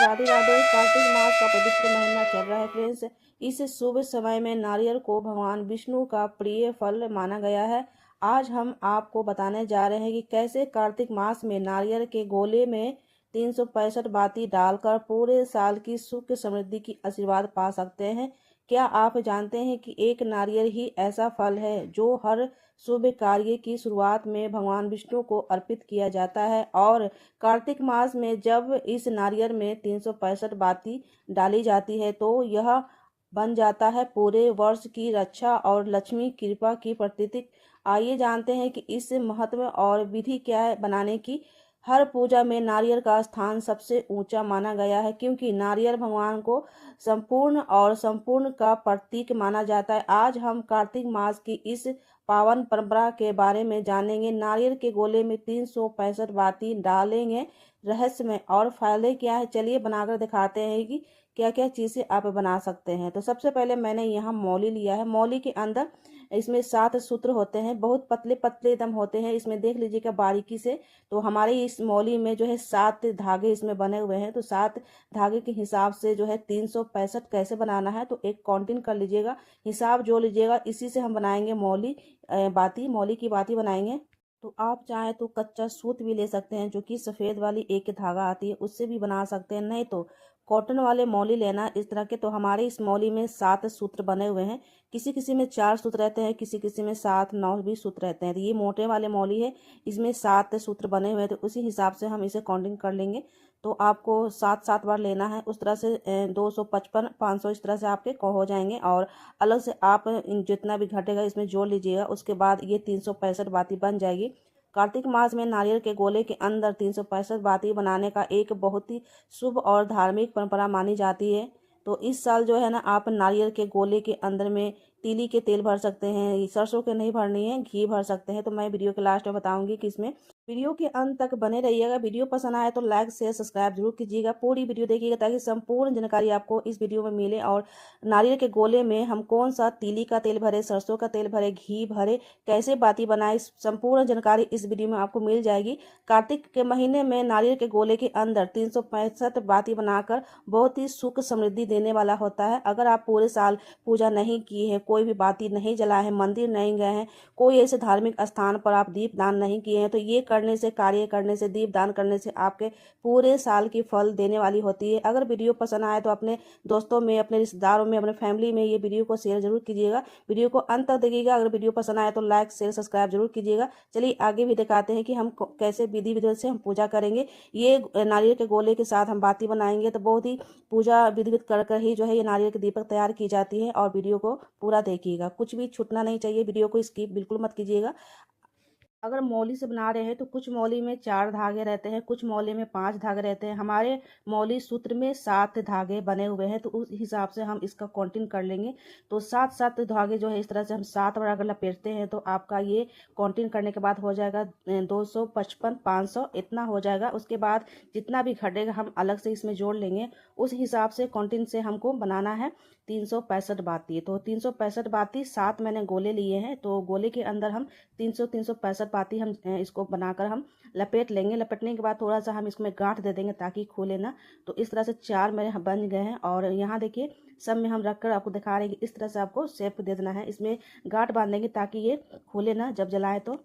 राधे राधे। कार्तिक मास का पवित्र महीना चल रहा है फ्रेंड्स। इस शुभ समय में नारियल को भगवान विष्णु का प्रिय फल माना गया है। आज हम आपको बताने जा रहे हैं कि कैसे कार्तिक मास में नारियल के गोले में 365 बाती डालकर पूरे साल की सुख समृद्धि की आशीर्वाद पा सकते हैं। क्या आप जानते हैं कि एक नारियल ही ऐसा फल है जो हर शुभ कार्य की शुरुआत में भगवान विष्णु को अर्पित किया जाता है। और कार्तिक मास में जब इस नारियल में 365 बाती डाली जाती है तो यह बन जाता है पूरे वर्ष की रक्षा और लक्ष्मी कृपा की प्रतीक। आइए जानते हैं कि इस महत्व और विधि क्या है बनाने की। हर पूजा में नारियल का स्थान सबसे ऊंचा माना गया है क्योंकि नारियल भगवान को संपूर्ण का प्रतीक माना जाता है। आज हम कार्तिक मास की इस पावन परंपरा के बारे में जानेंगे। नारियल के गोले में 365 बाती डालेंगे, रहस्य में और फायदे क्या है, चलिए बनाकर दिखाते हैं कि क्या क्या चीज़ें आप बना सकते हैं। तो सबसे पहले मैंने यहाँ मौली लिया है। मौली के अंदर इसमें 7 सूत्र होते हैं, बहुत पतले पतले एकदम होते हैं। इसमें देख लीजिएगा बारीकी से। तो हमारे इस मौली में जो है 7 धागे इसमें बने हुए हैं। तो 7 धागे के हिसाब से जो है 365 कैसे बनाना है तो एक काउंटिंग कर लीजिएगा, हिसाब जोड़ लीजिएगा। इसी से हम बनाएंगे मौली की बाती बनाएंगे। तो आप चाहे तो कच्चा सूत भी ले सकते हैं, जो कि सफ़ेद वाली एक धागा आती है, उससे भी बना सकते हैं। नहीं तो कॉटन वाले मौली लेना इस तरह के। तो हमारे इस मौली में 7 सूत्र बने हुए हैं। किसी किसी में 4 सूत्र रहते हैं, किसी किसी में 7 9 भी सूत्र रहते हैं। तो ये मोटे वाले मौली है, इसमें 7 सूत्र बने हुए हैं। तो उसी हिसाब से हम इसे काउंटिंग कर लेंगे। तो आपको 7 बार लेना है। उस तरह से 255 500 इस तरह से आपके हो जाएंगे। और अलग से आप जितना भी घटेगा इसमें जोड़ लीजिएगा। उसके बाद ये 365 बाती बन जाएगी। कार्तिक मास में नारियल के गोले के अंदर 365 बाती बनाने का एक बहुत ही शुभ और धार्मिक परंपरा मानी जाती है। तो इस साल जो है ना, आप नारियल के गोले के अंदर में तीली के तेल भर सकते हैं, सरसों के नहीं भरनी है, घी भर सकते हैं। तो मैं वीडियो के लास्ट में बताऊंगी कि इसमें वीडियो के अंत तक बने रहिएगा। वीडियो पसंद आए तो लाइक शेयर सब्सक्राइब जरूर कीजिएगा। पूरी वीडियो देखिएगा ताकि संपूर्ण जानकारी आपको इस वीडियो में मिले। और नारियल के गोले में हम कौन सा तीली का तेल भरे, सरसों का तेल भरे, घी भरे, कैसे बाती बनाए, संपूर्ण जानकारी इस वीडियो में आपको मिल जाएगी। कार्तिक के महीने में नारियल के गोले के अंदर 365 बाती बनाकर बहुत ही सुख समृद्धि देने वाला होता है। अगर आप पूरे साल पूजा नहीं की है, कोई भी बाती नहीं जलाए हैं, मंदिर नहीं गए हैं, कोई ऐसे धार्मिक स्थान पर आप दीप दान नहीं किए हैं, तो ये कार्य करने से, दीप दान करने से आपके पूरे साल की फल देने वाली होती है। अगर वीडियो पसंद आए तो अपने दोस्तों में, अपने रिश्तेदारों में, अपने फैमिली में ये वीडियो को शेयर जरूर कीजिएगा। वीडियो को अंत तक देखिएगा। अगर वीडियो पसंद आए तो लाइक शेयर सब्सक्राइब जरूर कीजिएगा। चलिए आगे भी दिखाते हैं कि हम कैसे विधि विधान से हम पूजा करेंगे। ये नारियल के गोले के साथ हम बाती बनाएंगे तो बहुत ही पूजा विधि कर कर ही जो है ये नारियल के दीपक तैयार की जाती है। और वीडियो को पूरा देखिएगा, कुछ भी छूटना नहीं चाहिए, वीडियो को स्किप बिल्कुल मत कीजिएगा। अगर मौली से बना रहे हैं तो कुछ मौली में 4 धागे रहते हैं, कुछ मौली में 5 धागे रहते हैं। हमारे मौली सूत्र में 7 धागे बने हुए हैं, तो उस हिसाब से हम इसका काउंटिंग कर लेंगे। तो 7 धागे जो है इस तरह से हम 7 बार अगर लपेटते हैं तो आपका ये काउंटिंग करने के बाद हो जाएगा 255 500 इतना हो जाएगा। उसके बाद जितना भी घटेगा हम अलग से इसमें जोड़ लेंगे। उस हिसाब से काउंटिंग से हमको बनाना है 365 बाती। तो 365 बाती 7 मैंने गोले लिए हैं। तो गोले के अंदर हम 365 बाती हम इसको बनाकर हम लपेट लेंगे। लपेटने के बाद थोड़ा सा हम इसमें गांठ दे देंगे ताकि खोले ना। तो इस तरह से 4 मेरे बन गए हैं। और यहाँ देखिए सब में हम रखकर आपको दिखा रहे हैं कि इस तरह से आपको शेप दे देना है। इसमें गांठ बांधेंगे ताकि ये खोले ना जब जलाए तो।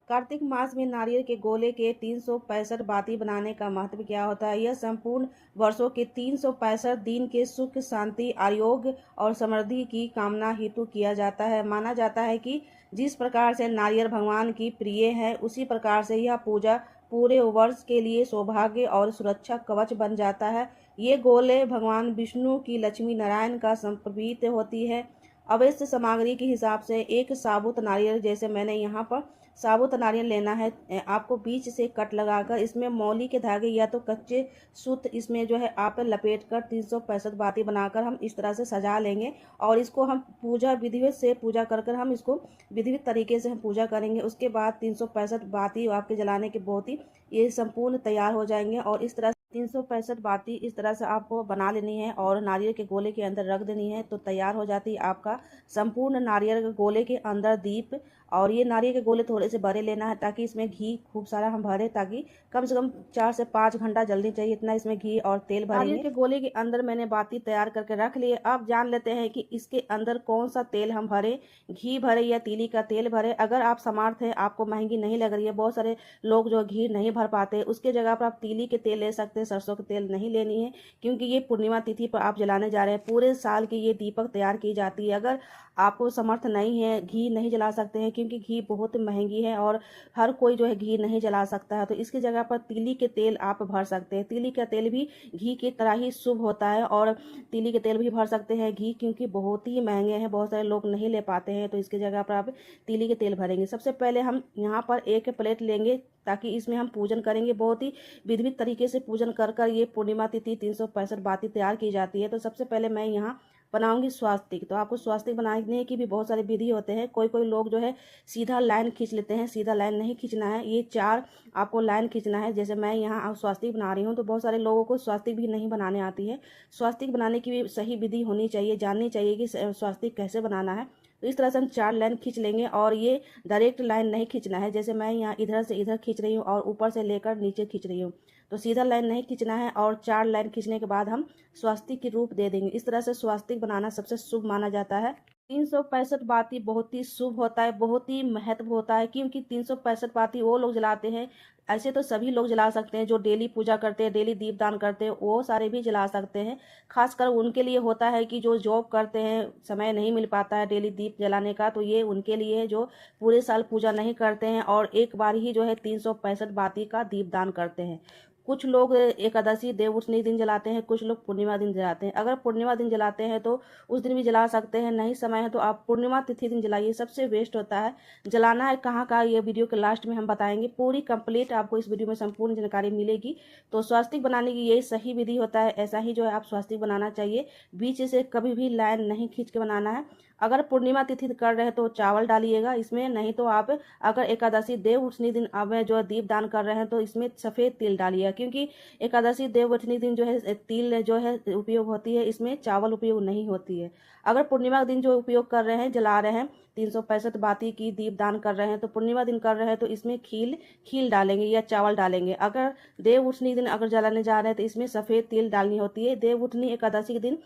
कार्तिक मास में नारियल के गोले के 365 बाती बनाने का महत्व क्या होता है। यह संपूर्ण वर्षों के 365 दिन के सुख शांति आरोग्य और समृद्धि की कामना हेतु किया जाता है। माना जाता है कि जिस प्रकार से नारियल भगवान की प्रिय है, उसी प्रकार से यह पूजा पूरे वर्ष के लिए सौभाग्य और सुरक्षा कवच बन जाता है। ये गोले भगवान विष्णु की लक्ष्मी नारायण का संप्रतीत होती है। अवश्य सामग्री के हिसाब से एक साबुत नारियल, जैसे मैंने यहाँ पर साबुत नारियल लेना है, आपको बीच से कट लगाकर इसमें मौली के धागे या तो कच्चे सूत इसमें जो है आप लपेट कर 365 बाती बनाकर हम इस तरह से सजा लेंगे। और इसको हम पूजा विधिवत से पूजा कर कर हम इसको विधिवत तरीके से हम पूजा करेंगे। उसके बाद 365 बाती आपके जलाने के बहुत ही ये संपूर्ण तैयार हो जाएंगे। और इस तरह 365 बाती इस तरह से आपको बना लेनी है और नारियल के गोले के अंदर रख देनी है। तो तैयार हो जाती है आपका संपूर्ण नारियल के गोले के अंदर दीप और ये नारियल के गोले थोड़े से बड़े लेना है ताकि इसमें घी खूब सारा हम भरें, ताकि कम से कम 4 से 5 घंटा जल्दी चाहिए, इतना इसमें घी और तेल भरेंगे। नारियल के गोले के अंदर मैंने बाती तैयार करके रख लिए। अब जान लेते हैं कि इसके अंदर कौन सा तेल हम भरें, घी भरे या तीली का तेल भरे। अगर आप समर्थ हैं, आपको महंगी नहीं लग रही है, बहुत सारे लोग जो घी नहीं भर पाते, उसके जगह पर आप तीली के तेल ले सकते हैं, सरसों के तेल नहीं लेनी है, क्योंकि ये पूर्णिमा तिथि पर आप जलाने जा रहे हैं। पूरे साल की ये दीपक तैयार की जाती है। अगर आपको समर्थ नहीं है, घी नहीं जला सकते हैं, क्योंकि घी बहुत महंगी है और हर कोई जो है घी नहीं जला सकता है, तो इसकी जगह पर तीली के तेल आप भर सकते हैं। तीली का तेल भी घी की तरह ही शुभ होता है और तीली के तेल भी भर सकते हैं घी, क्योंकि बहुत ही महंगे हैं, बहुत सारे लोग नहीं ले पाते हैं, तो इसकी जगह पर आप तीली के तेल भरेंगे। सबसे पहले हम यहाँ पर एक प्लेट लेंगे, ताकि इसमें हम पूजन करेंगे। बहुत ही विधिवत तरीके से पूजन कर कर ये पूर्णिमा तिथि 365 बाती तैयार की जाती है। तो सबसे पहले मैं यहाँ बनाऊंगी स्वास्तिक। तो आपको स्वास्तिक बनाने की भी बहुत सारे विधि होते हैं। कोई कोई लोग जो है सीधा लाइन खींच लेते हैं, सीधा लाइन नहीं खींचना है, ये 4 आपको लाइन खींचना है। जैसे मैं यहाँ स्वास्तिक बना रही हूँ, तो बहुत सारे लोगों को स्वास्तिक भी नहीं बनाने आती है। स्वास्तिक बनाने की भी सही विधि होनी चाहिए, जाननी चाहिए कि स्वास्तिक कैसे बनाना है। तो इस तरह से हम 4 लाइन खींच लेंगे और ये डायरेक्ट लाइन नहीं खींचना है, जैसे मैं यहाँ इधर से इधर खींच रही हूँ और ऊपर से लेकर नीचे खींच रही हूँ, तो सीधा लाइन नहीं खींचना है। और 4 लाइन खींचने के बाद हम स्वास्तिक के रूप दे देंगे। इस तरह से स्वास्तिक बनाना सबसे शुभ माना जाता है। 365 बाती बहुत ही शुभ होता है, बहुत ही महत्व होता है, क्योंकि 365 बाती वो लोग जलाते हैं। ऐसे तो सभी लोग जला सकते हैं, जो डेली पूजा करते हैं, डेली दीपदान करते हैं, वो सारे भी जला सकते हैं। खासकर उनके लिए होता है कि जो जॉब करते हैं, समय नहीं मिल पाता है डेली दीप जलाने का, तो ये उनके लिए है जो पूरे साल पूजा नहीं करते हैं और एक बार ही जो है 365 बाती का दीपदान करते हैं। कुछ लोग एकादशी देवउठनी दिन जलाते हैं, कुछ लोग पूर्णिमा दिन जलाते हैं। अगर पूर्णिमा दिन जलाते हैं तो उस दिन भी जला सकते हैं, नहीं समय है तो आप पूर्णिमा तिथि दिन जलाइए, सबसे बेस्ट होता है। जलाना है कहाँ का, ये वीडियो के लास्ट में हम बताएंगे। पूरी कंप्लीट आपको इस वीडियो में संपूर्ण जानकारी मिलेगी। तो स्वास्तिक बनाने की यही सही विधि होता है, ऐसा ही जो है आप स्वास्तिक बनाना चाहिए। बीच से कभी भी लाइन नहीं खींच के बनाना है। अगर पूर्णिमा तिथि कर रहे हैं तो चावल डालिएगा इसमें, नहीं तो आप अगर एकादशी देव उठनी दिन अब जो दीप दान कर रहे हैं तो इसमें सफ़ेद तिल डालिएगा, क्योंकि एकादशी देव उठनी दिन जो है तिल जो है उपयोग होती है, इसमें चावल उपयोग नहीं होती है। अगर पूर्णिमा दिन जो उपयोग कर रहे हैं, जला रहे हैं, 365 बाती की दीप दान कर रहे हैं, तो पूर्णिमा दिन कर रहे हैं तो इसमें खील डालेंगे या चावल डालेंगे। अगर देव उठनी दिन अगर जलाने जा रहे हैं तो इसमें सफ़ेद तिल डालनी होती है। देव उठनी एकादशी के दिन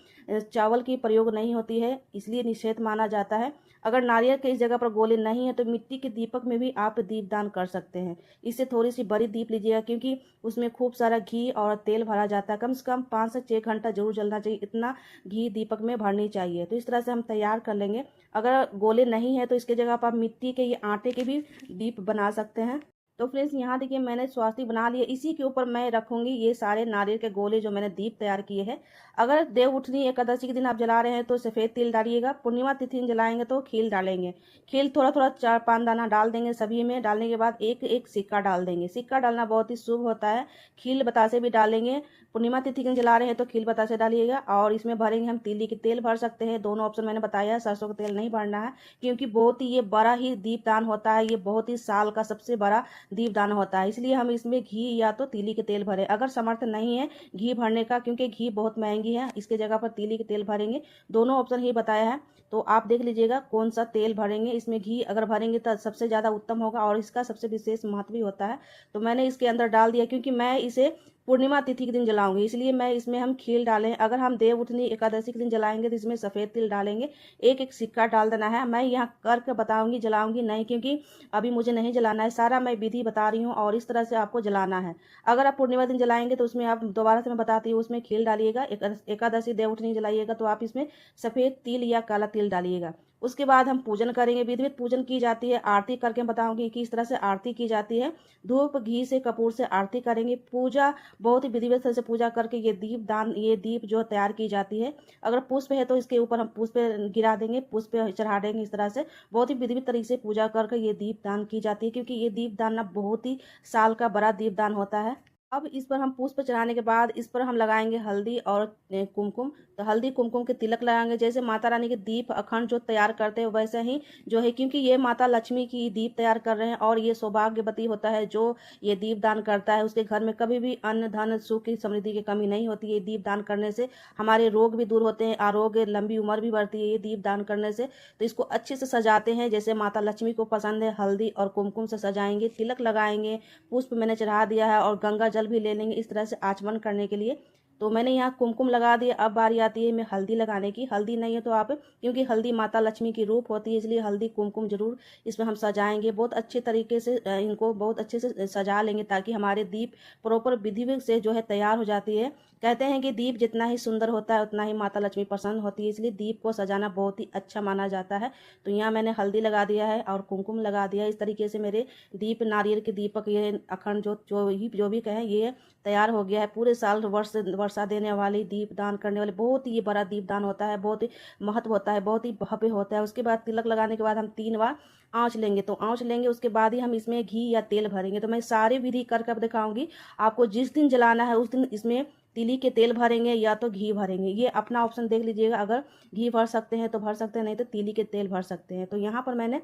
चावल की प्रयोग नहीं होती है, इसलिए निषेध माना जाता है। अगर नारियल के इस जगह पर गोले नहीं है तो मिट्टी के दीपक में भी आप दीपदान कर सकते हैं। इससे थोड़ी सी बड़ी दीप लीजिएगा, क्योंकि उसमें खूब सारा घी और तेल भरा जाता है। कम से कम 5 से 6 घंटा जरूर जलना चाहिए, इतना घी दीपक में भरनी चाहिए। तो इस तरह से हम तैयार कर लेंगे। अगर गोले नहीं है तो इसके जगह पर आप मिट्टी के, ये आटे के भी दीप बना सकते हैं। तो फ्रेंड्स यहाँ देखिए मैंने स्वास्तिक बना लिया। इसी के ऊपर मैं रखूंगी ये सारे नारियल के गोले जो मैंने दीप तैयार किए हैं। अगर देव उठनी एकादशी के दिन आप जला रहे हैं तो सफ़ेद तिल डालिएगा, पूर्णिमा तिथि में जलाएंगे तो खील डालेंगे। खील थोड़ा थोड़ा 4-5 दाना डाल देंगे सभी में। डालने के बाद एक एक सिक्का डाल देंगे। सिक्का डालना बहुत ही शुभ होता है। खील बतासे भी डालेंगे। पूर्णिमा तिथि के दिन जला रहे हैं तो खील बतासे डालिएगा। और इसमें भरेंगे हम तीली के तेल भर सकते हैं, दोनों ऑप्शन मैंने बताया है। सरसों का तेल नहीं भरना है, क्योंकि बहुत ही ये बड़ा ही दीपदान होता है, ये बहुत ही साल का सबसे बड़ा दीपदान होता है, इसलिए हम इसमें घी या तो तीली के तेल भरें। अगर समर्थ नहीं है घी भरने का, क्योंकि घी बहुत महंगी है, इसके जगह पर तीली के तेल भरेंगे। दोनों ऑप्शन ही बताया है, तो आप देख लीजिएगा कौन सा तेल भरेंगे। इसमें घी अगर भरेंगे तो सबसे ज़्यादा उत्तम होगा और इसका सबसे विशेष महत्व भी होता है। तो मैंने इसके अंदर डाल दिया, क्योंकि मैं इसे पूर्णिमा तिथि के दिन जलाऊंगी, इसलिए मैं इसमें हम खील डालें। अगर हम देव उठनी एकादशी के दिन जलाएंगे तो इसमें सफ़ेद तिल डालेंगे, एक एक सिक्का डाल देना है। मैं यहाँ करके बताऊंगी, जलाऊंगी नहीं, क्योंकि अभी मुझे नहीं जलाना है। सारा मैं विधि बता रही हूँ और इस तरह से आपको जलाना है। अगर आप पूर्णिमा दिन जलाएंगे तो उसमें आप दोबारा से मैं बताती हूँ, उसमें खील डालिएगा। एकादशी देव उठनी जलाइएगा तो आप इसमें सफ़ेद तिल या काला तिल डालिएगा। उसके बाद हम पूजन करेंगे। विधिवत पूजन की जाती है, आरती करके बताऊंगी कि इस तरह से आरती की जाती है। धूप घी से कपूर से आरती करेंगे। पूजा बहुत ही विधिवत से पूजा करके ये दीप दान, ये दीप जो तैयार की जाती है। अगर पुष्प है तो इसके ऊपर हम पुष्प गिरा देंगे, पुष्प चढ़ा देंगे। इस तरह से बहुत ही विधिवत तरीके से पूजा करके ये दीप दान की जाती है, क्योंकि ये दीप दान ना बहुत ही साल का बड़ा दीप दान होता है। अब इस पर हम पुष्प चढ़ाने के बाद इस पर हम लगाएंगे हल्दी और कुमकुम। तो हल्दी कुमकुम के तिलक लगाएंगे। जैसे माता रानी के दीप अखंड जो तैयार करते हैं वैसे ही जो है, क्योंकि ये माता लक्ष्मी की दीप तैयार कर रहे हैं और ये सौभाग्यवती होता है जो ये दीप दान करता है, उसके घर में कभी भी अन्न धन सुख की समृद्धि की कमी नहीं होती है। दीप दान करने से हमारे रोग भी दूर होते हैं, आरोग्य लंबी उम्र भी बढ़ती है ये दीप दान करने से। तो इसको अच्छे से सजाते हैं, जैसे माता लक्ष्मी को पसंद है हल्दी और कुमकुम से सजाएंगे, तिलक लगाएंगे, पुष्प मैंने चढ़ा दिया है और गंगा जल भी ले लेंगे इस तरह से आचमन करने के लिए। तो मैंने यहाँ कुमकुम लगा दिया। अब बारी आती है मैं हल्दी लगाने की। हल्दी नहीं है तो आप, क्योंकि हल्दी माता लक्ष्मी की रूप होती है इसलिए हल्दी कुमकुम जरूर इसमें हम सजाएंगे। बहुत अच्छे तरीके से इनको बहुत अच्छे से सजा लेंगे ताकि हमारे दीप प्रॉपर विधि से जो है तैयार हो जाती है। कहते हैं कि दीप जितना ही सुंदर होता है उतना ही माता लक्ष्मी पसंद होती है, इसलिए दीप को सजाना बहुत ही अच्छा माना जाता है। तो यहाँ मैंने हल्दी लगा दिया है और कुमकुम लगा दिया है। इस तरीके से मेरे दीप, नारियल के दीपक, ये अखंड जो भी कहें, ये तैयार हो गया है। पूरे साल वर्षा देने वाली, दीप दान करने वाले, बहुत ही बड़ा दीप दान होता है, बहुत ही महत्व होता है, बहुत ही भव्य होता है। उसके बाद तिलक लगाने के बाद हम 3 बार आँच लेंगे। तो आँच लेंगे उसके बाद ही हम इसमें घी या तेल भरेंगे। तो मैं सारी विधि कर कर दिखाऊंगी आपको। जिस दिन जलाना है उस दिन इसमें तिली के तेल भरेंगे या तो घी भरेंगे, ये अपना ऑप्शन देख लीजिएगा। अगर घी भर सकते हैं तो भर सकते हैं, नहीं तो तिली के तेल भर सकते हैं। तो यहाँ पर मैंने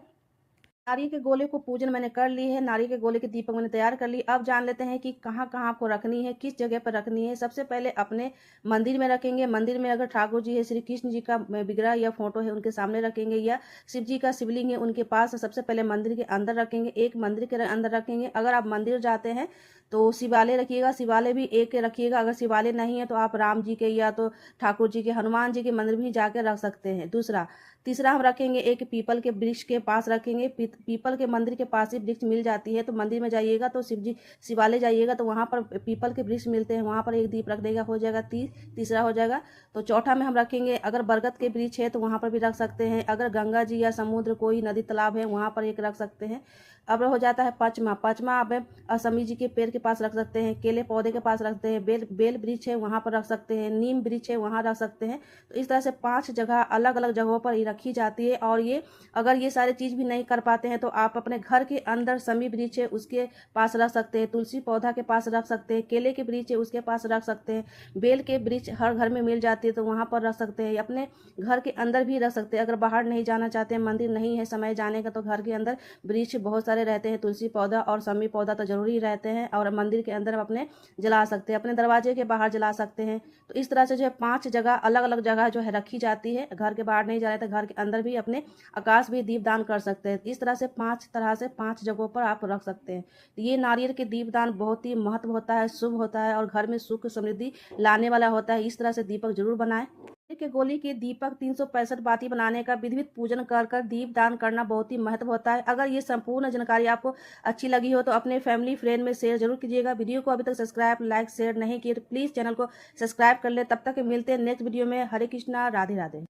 नारियल के गोले को पूजन मैंने कर ली है, नारियल के गोले के दीपक मैंने तैयार कर ली। अब जान लेते हैं कि कहाँ कहाँ आपको रखनी है, किस जगह पर रखनी है। सबसे पहले अपने मंदिर में रखेंगे। मंदिर में अगर ठाकुर जी है, श्री कृष्ण जी का विग्रह या फोटो है उनके सामने रखेंगे, या शिव जी का शिवलिंग है उनके पास, सबसे पहले मंदिर के अंदर रखेंगे। एक मंदिर के अंदर रखेंगे। अगर आप मंदिर जाते हैं तो शिवालय रखिएगा, शिवालय भी एक रखिएगा। अगर शिवालय नहीं है तो आप राम जी के या तो ठाकुर जी के, हनुमान जी के मंदिर भी जाकर रख सकते हैं। तीसरा हम रखेंगे एक पीपल के वृक्ष के पास रखेंगे। पीपल के मंदिर के पास ही वृक्ष मिल जाती है, तो मंदिर में जाइएगा तो शिवालय जाइएगा तो वहाँ पर पीपल के वृक्ष मिलते हैं, वहाँ पर एक दीप रख देगा, हो जाएगा तीसरा हो जाएगा। तो चौथा में हम रखेंगे, अगर बरगद के वृक्ष है तो वहाँ पर भी रख सकते हैं। अगर गंगा जी या समुद्र, कोई नदी तालाब है, वहाँ पर एक रख सकते हैं। अब हो जाता है पाँचवा आप असमी जी के पेड़ के पास रख सकते हैं, केले पौधे के पास रखते हैं, बेल वृक्ष है वहाँ पर रख सकते हैं, नीम वृक्ष है वहाँ रख सकते हैं। तो इस तरह से 5 जगह अलग अलग जगहों पर रखी जाती है। और ये अगर ये सारी चीज़ भी नहीं कर पाते हैं तो आप अपने घर के अंदर समी वृक्ष है उसके पास रख सकते हैं, तुलसी पौधा के पास रख सकते हैं, केले के वृक्ष है उसके पास रख सकते हैं, बेल के वृक्ष हर घर में मिल जाती है तो वहाँ पर रख सकते हैं। अपने घर के अंदर भी रख सकते हैं। अगर बाहर नहीं जाना चाहते हैं, मंदिर नहीं है समय जाने का, तो घर के अंदर वृक्ष बहुत सारे रहते हैं, तुलसी पौधा और समी पौधा तो जरूरी रहते हैं। और मंदिर के अंदर अपने जला सकते हैं, अपने दरवाजे के बाहर जला सकते हैं। तो इस तरह से जो है 5 जगह अलग अलग जगह जो है रखी जाती है। घर के बाहर नहीं जा रहे तो घर के अंदर भी अपने आकाश भी दीप दान कर सकते हैं। इस तरह से 5 जगहों पर आप रख सकते हैं। तो ये नारियल के दीप दान बहुत ही महत्व होता है, शुभ होता है और घर में सुख समृद्धि लाने वाला होता है। इस तरह से दीपक जरूर बनाएं। के गोली के दीपक 365 बाती बनाने का विधिवत पूजन कर कर दीप दान करना बहुत ही महत्व होता है। अगर ये संपूर्ण जानकारी आपको अच्छी लगी हो तो अपने फैमिली फ्रेंड में शेयर जरूर कीजिएगा। वीडियो को अभी तक सब्सक्राइब लाइक शेयर नहीं किए तो प्लीज चैनल को सब्सक्राइब कर ले। तब तक मिलते हैं नेक्स्ट वीडियो में। हरे कृष्णा, राधे राधे।